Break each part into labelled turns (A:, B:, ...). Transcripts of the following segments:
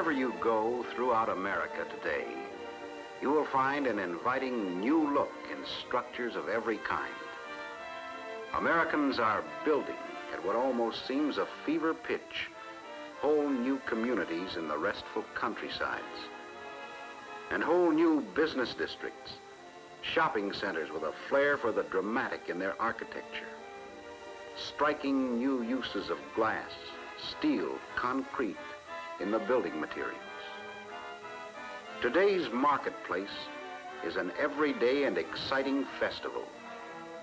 A: Wherever you go throughout America today, you will find an inviting new look in structures of every kind. Americans are building at what almost seems a fever pitch whole new communities in the restful countrysides, and whole new business districts, shopping centers with a flair for the dramatic in their architecture, striking new uses of glass, steel, concrete in the building materials. Today's marketplace is an everyday and exciting festival,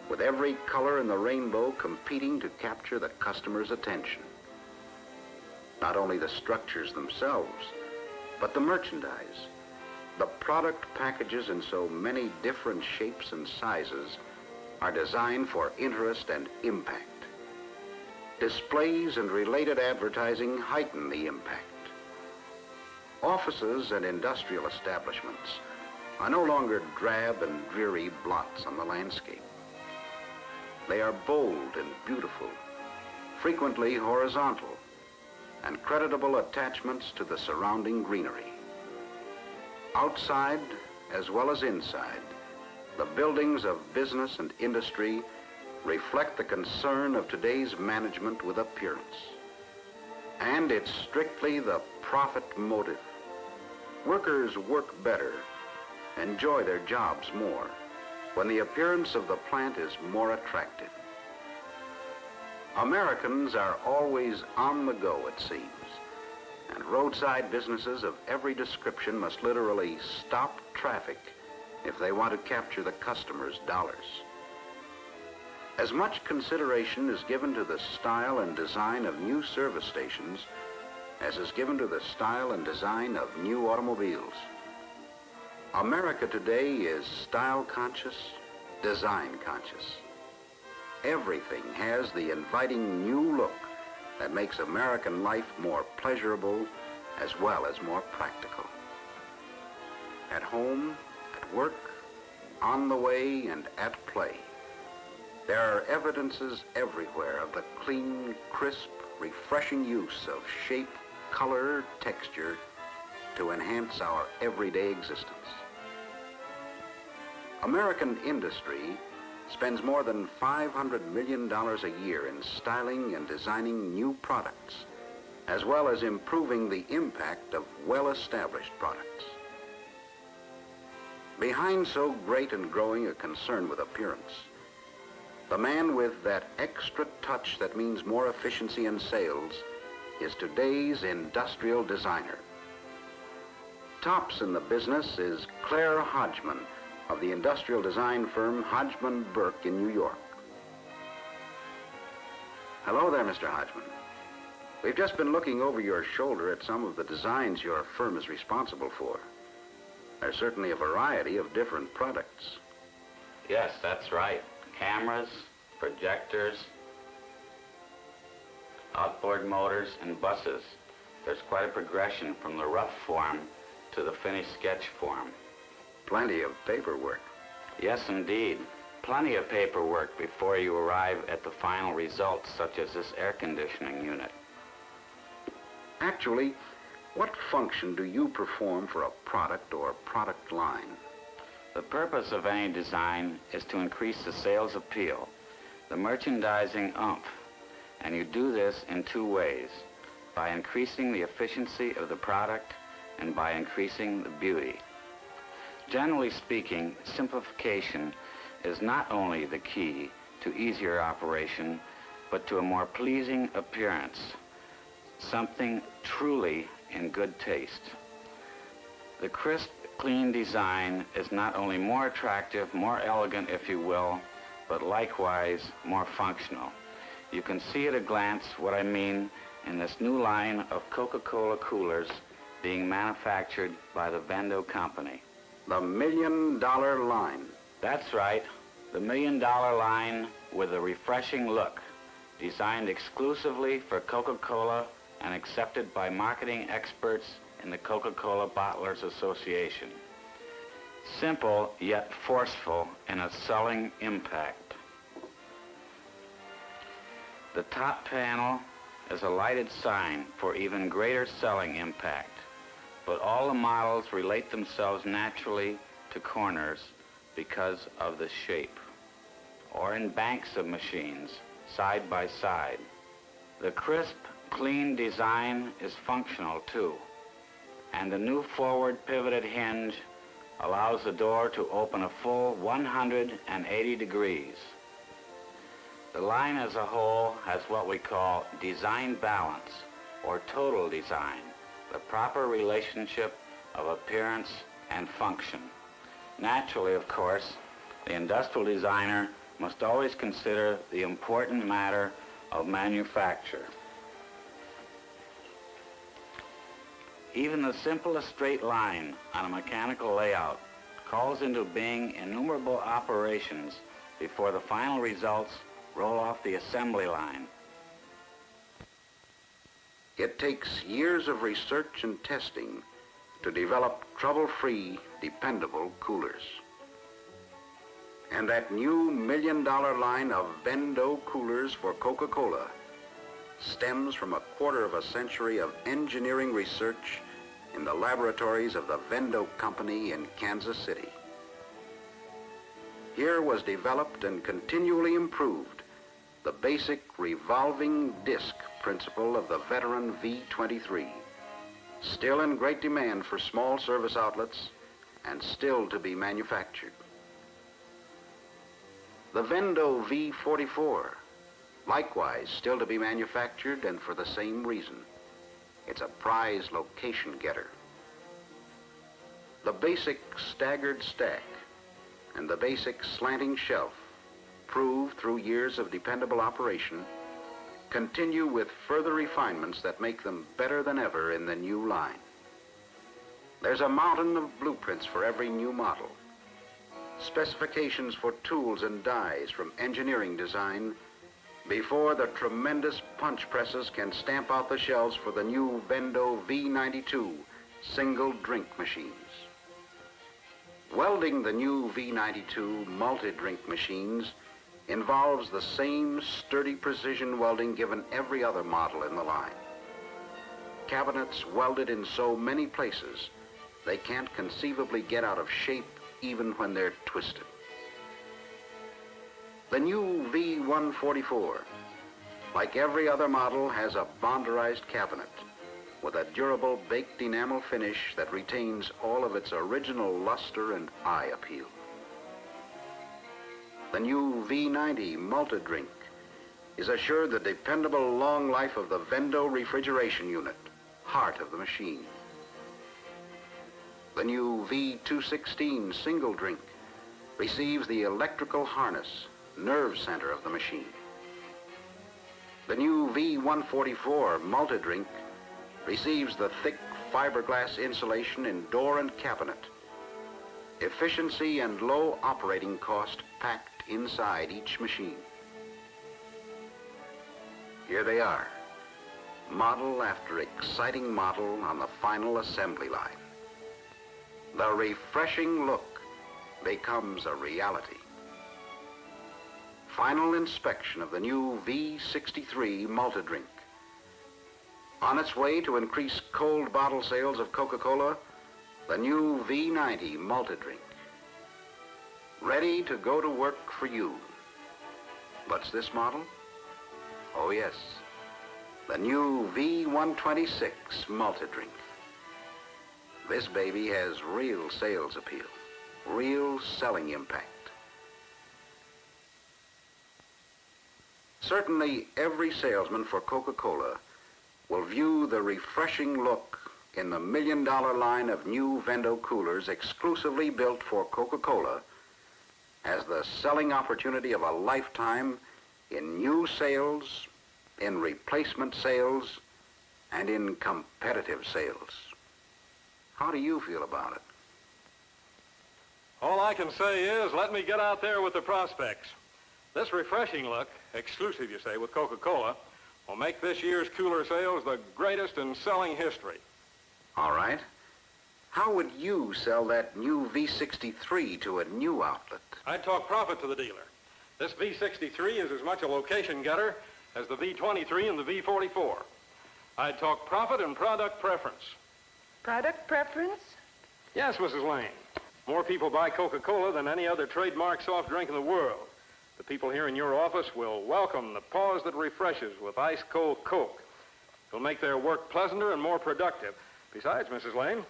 A: with every color in the rainbow competing to capture the customer's attention. Not only the structures themselves, but the merchandise, the product packages in so many different shapes and sizes are designed for interest and impact. Displays and related advertising heighten the impact. Offices and industrial establishments are no longer drab and dreary blots on the landscape. They are bold and beautiful, frequently horizontal, and creditable attachments to the surrounding greenery. Outside, as well as inside, the buildings of business and industry reflect the concern of today's management with appearance. And it's strictly the profit motive. Workers work better, enjoy their jobs more, when the appearance of the plant is more attractive. Americans are always on the go, it seems, and roadside businesses of every description must literally stop traffic if they want to capture the customer's dollars. As much consideration is given to the style and design of new service stations as is given to the style and design of new automobiles. America today is style conscious, design conscious. Everything has the inviting new look that makes American life more pleasurable as well as more practical. At home, at work, on the way, and at play, there are evidences everywhere of the clean, crisp, refreshing use of shape, color, texture to enhance our everyday existence. American industry spends more than $500 million a year in styling and designing new products, as well as improving the impact of well-established products. Behind so great and growing a concern with appearance, the man with that extra touch that means more efficiency in sales is today's industrial designer. Tops in the business is Claire Hodgman of the industrial design firm Hodgman Burke in New York. Hello there, Mr. Hodgman. We've just been looking over your shoulder at some of the designs your firm is responsible for. There's certainly a variety of different products.
B: Yes, that's right. Cameras, projectors, outboard motors, and buses. There's quite a progression from the rough form to the finished sketch form.
A: Plenty of paperwork.
B: Yes, indeed. Plenty of paperwork before you arrive at the final results, such as this air conditioning unit.
A: Actually, what function do you perform for a product or product line?
B: The purpose of any design is to increase the sales appeal, the merchandising oomph, and you do this in two ways: by increasing the efficiency of the product and by increasing the beauty. Generally speaking, simplification is not only the key to easier operation, but to a more pleasing appearance, something truly in good taste. The crisp, clean design is not only more attractive, more elegant, if you will, but likewise more functional. You can see at a glance what I mean in this new line of Coca Cola coolers being manufactured by the Vendo Company.
A: The $1 Million line.
B: That's right, the $1 Million line with a refreshing look, designed exclusively for Coca Cola and accepted by marketing experts in the Coca Cola Bottlers Association. Simple yet forceful in its selling impact. The top panel is a lighted sign for even greater selling impact. but all the models relate themselves naturally to corners because of the shape, or in banks of machines, side by side. The crisp, clean design is functional too, and the new forward pivoted hinge allows the door to open a full 180 degrees. The line as a whole has what we call design balance, or total design, the proper relationship of appearance and function. Naturally, of course, the industrial designer must always consider the important matter of manufacture. Even the simplest straight line on a mechanical layout calls into being innumerable operations before the final results roll off the assembly line.
A: It takes years of research and testing to develop trouble-free, dependable coolers. And that new million-dollar line of Vendo coolers for Coca Cola stems from a quarter of a century of engineering research in the laboratories of the Vendo Company in Kansas City. Here was developed and continually improved the basic revolving disc principle of the veteran V23, still in great demand for small service outlets and still to be manufactured. The Vendo V44, likewise still to be manufactured, and for the same reason. It's a prize location getter. The basic staggered stack and the basic slanting shelf, proved through years of dependable operation, continue with further refinements that make them better than ever in the new line. There's a mountain of blueprints for every new model, specifications for tools and dies from engineering design, before the tremendous punch presses can stamp out the shells for the new Vendo V92 single drink machines. Welding the new V92 multi-drink machines involves the same sturdy precision welding given every other model in the line. Cabinets welded in so many places they can't conceivably get out of shape even when they're twisted. The new V144, like every other model, has a bonderized cabinet with a durable baked enamel finish that retains all of its original luster and eye appeal. The new V90 multi-drink is assured the dependable long life of the Vendo refrigeration unit, heart of the machine. The new V216 single drink receives the electrical harness, nerve center of the machine. The new V144 multi-drink receives the thick fiberglass insulation in door and cabinet. Efficiency and low operating cost packed inside each machine. Here they are, model after exciting model on the final assembly line. The refreshing look becomes a reality. Final inspection of the new V63 multi-drink. On its way to increase cold bottle sales of Coca Cola, the new V90 multi-drink. Ready to go to work for you. What's this model? Oh yes, the new V126 multi-drink. This baby has real sales appeal, real selling impact. Certainly every salesman for Coca Cola will view the refreshing look in the million-dollar line of new Vendo coolers exclusively built for Coca Cola as the selling opportunity of a lifetime in new sales, in replacement sales, and in competitive sales. How do you feel about it?
C: All I can say is, let me get out there with the prospects. This refreshing look, exclusive, you say, with Coca Cola, will make this year's cooler sales the greatest in selling history.
A: All right. How would you sell that new V63 to a new outlet?
C: I'd talk profit to the dealer. This V63 is as much a location getter as the V23 and the V44. I'd talk profit and product preference.
D: Product preference?
C: Yes, Mrs. Lane. More people buy Coca Cola than any other trademark soft drink in the world. The people here in your office will welcome the pause that refreshes with ice-cold Coke. It'll make their work pleasanter and more productive. Besides, Mrs. Lane,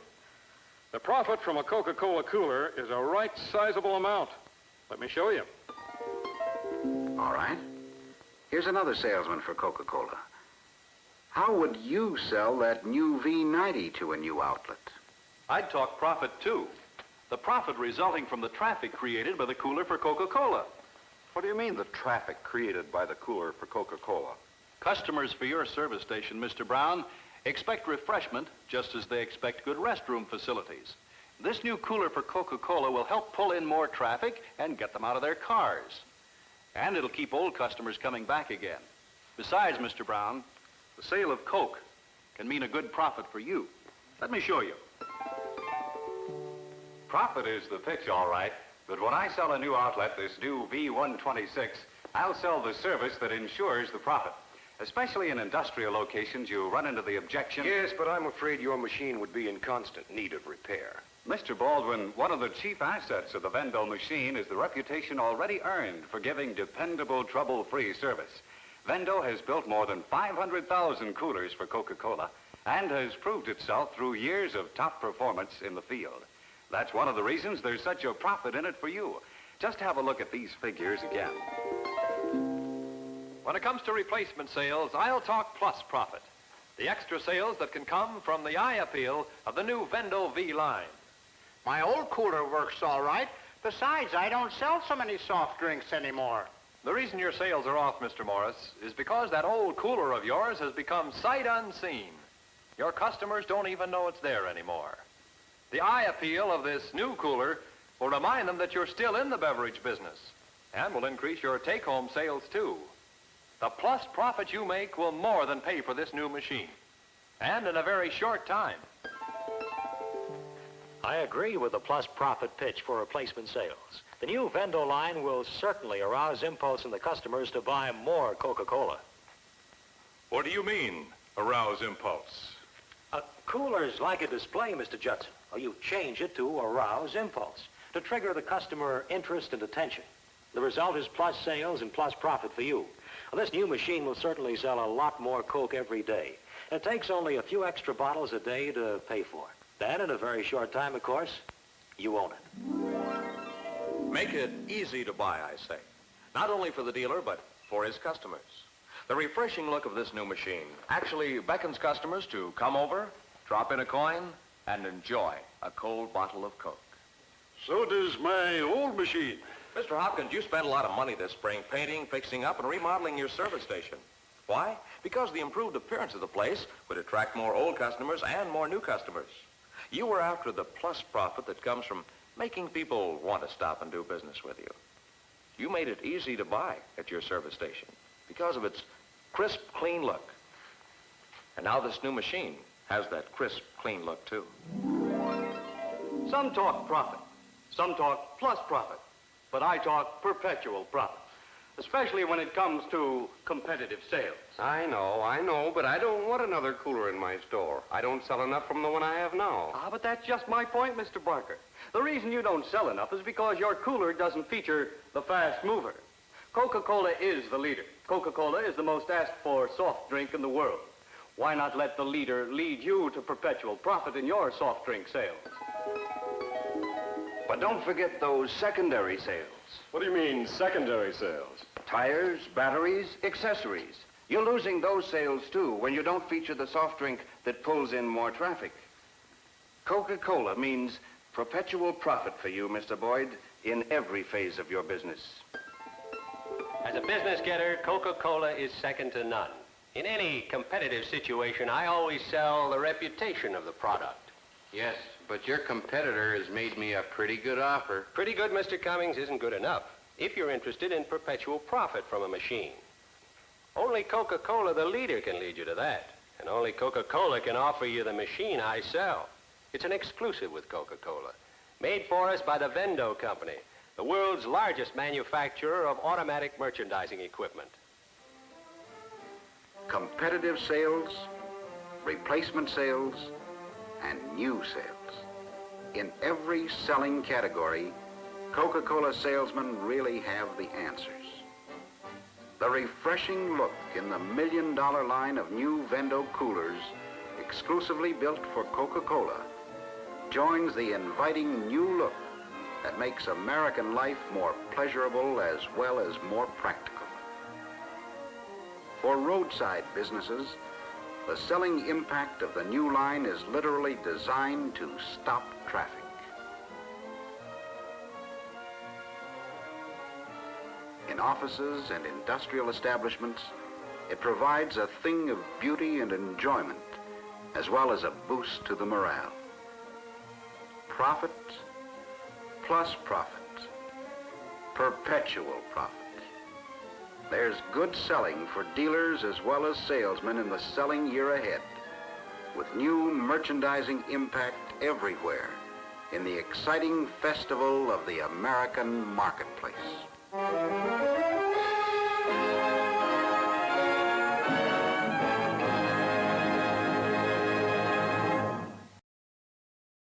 C: the profit from a Coca-Cola cooler is a right sizable amount. Let me show you.
A: All right. Here's another salesman for Coca-Cola. How would you sell that new V90 to a new outlet?
E: I'd talk profit, too. The profit resulting from the traffic created by the cooler for Coca-Cola.
F: What do you mean, the traffic created by the cooler for Coca-Cola?
E: Customers for your service station, Mr. Brown, expect refreshment just as they expect good restroom facilities. This new cooler for Coca-Cola will help pull in more traffic and get them out of their cars. And it'll keep old customers coming back again. Besides, Mr. Brown, the sale of Coke can mean a good profit for you. Let me show you.
B: Profit is the pitch, all right. But when I sell a new outlet, this new V126, I'll sell the service that ensures the profit. Especially in industrial locations, you run into the objection...
G: Yes, but I'm afraid your machine would be in constant need of repair.
B: Mr. Baldwin, one of the chief assets of the Vendo machine is the reputation already earned for giving dependable, trouble-free service. Vendo has built more than 500,000 coolers for Coca-Cola and has proved itself through years of top performance in the field. That's one of the reasons there's such a profit in it for you. Just have a look at these figures again.
E: When it comes to replacement sales, I'll talk plus profit. The extra sales that can come from the eye appeal of the new Vendo V line.
H: My old cooler works all right. Besides, I don't sell so many soft drinks anymore.
E: The reason your sales are off, Mr. Morris, is because that old cooler of yours has become sight unseen. Your customers don't even know it's there anymore. The eye appeal of this new cooler will remind them that you're still in the beverage business and will increase your take-home sales, too. The plus profit you make will more than pay for this new machine, and in a very short time.
I: I agree with the plus profit pitch for replacement sales. The new Vendo line will certainly arouse impulse in the customers to buy more Coca-Cola.
C: What do you mean, arouse impulse?
I: A cooler's like a display, Mr. Judson. Or you change it to arouse impulse, to trigger the customer interest and attention. The result is plus sales and plus profit for you. Well, this new machine will certainly sell a lot more Coke every day. It takes only a few extra bottles a day to pay for. Then, in a very short time, of course, you own it.
G: Make it easy to buy, I say. Not only for the dealer, but for his customers. The refreshing look of this new machine actually beckons customers to come over, drop in a coin, and enjoy a cold bottle of Coke.
C: So does my old machine.
G: Mr. Hopkins, you spent a lot of money this spring painting, fixing up, and remodeling your service station. Why? Because the improved appearance of the place would attract more old customers and more new customers. You were after the plus profit that comes from making people want to stop and do business with you. You made it easy to buy at your service station because of its crisp, clean look. And now this new machine has that crisp, clean look, too.
J: Some talk profit. Some talk plus profit. But I talk perpetual profit, especially when it comes to competitive sales.
G: I know, but I don't want another cooler in my store. I don't sell enough from the one I have now.
J: But that's just my point, Mr. Barker. The reason you don't sell enough is because your cooler doesn't feature the fast mover. Coca-Cola is the leader. Coca-Cola is the most asked for soft drink in the world. Why not let the leader lead you to perpetual profit in your soft drink sales?
G: But don't forget those secondary sales.
C: What do you mean, secondary sales?
G: Tires, batteries, accessories. You're losing those sales, too, when you don't feature the soft drink that pulls in more traffic. Coca-Cola means perpetual profit for you, Mr. Boyd, in every phase of your business.
K: As a business getter, Coca-Cola is second to none. In any competitive situation, I always sell the reputation of the product.
L: Yes, but your competitor has made me a pretty good offer.
K: Pretty good, Mr. Cummings, isn't good enough if you're interested in perpetual profit from a machine. Only Coca-Cola, the leader, can lead you to that. And only Coca-Cola can offer you the machine I sell. It's an exclusive with Coca-Cola, made for us by the Vendo Company, the world's largest manufacturer of automatic merchandising equipment.
A: Competitive sales, replacement sales, and new sales. In every selling category, Coca-Cola salesmen really have the answers. The refreshing look in the $1 million line of new Vendo coolers, exclusively built for Coca-Cola, joins the inviting new look that makes American life more pleasurable as well as more practical. For roadside businesses, the selling impact of the new line is literally designed to stop traffic. In offices and industrial establishments, it provides a thing of beauty and enjoyment, as well as a boost to the morale. Profit plus profit, perpetual profit. There's good selling for dealers as well as salesmen in the selling year ahead, with new merchandising impact everywhere in the exciting festival of the American marketplace.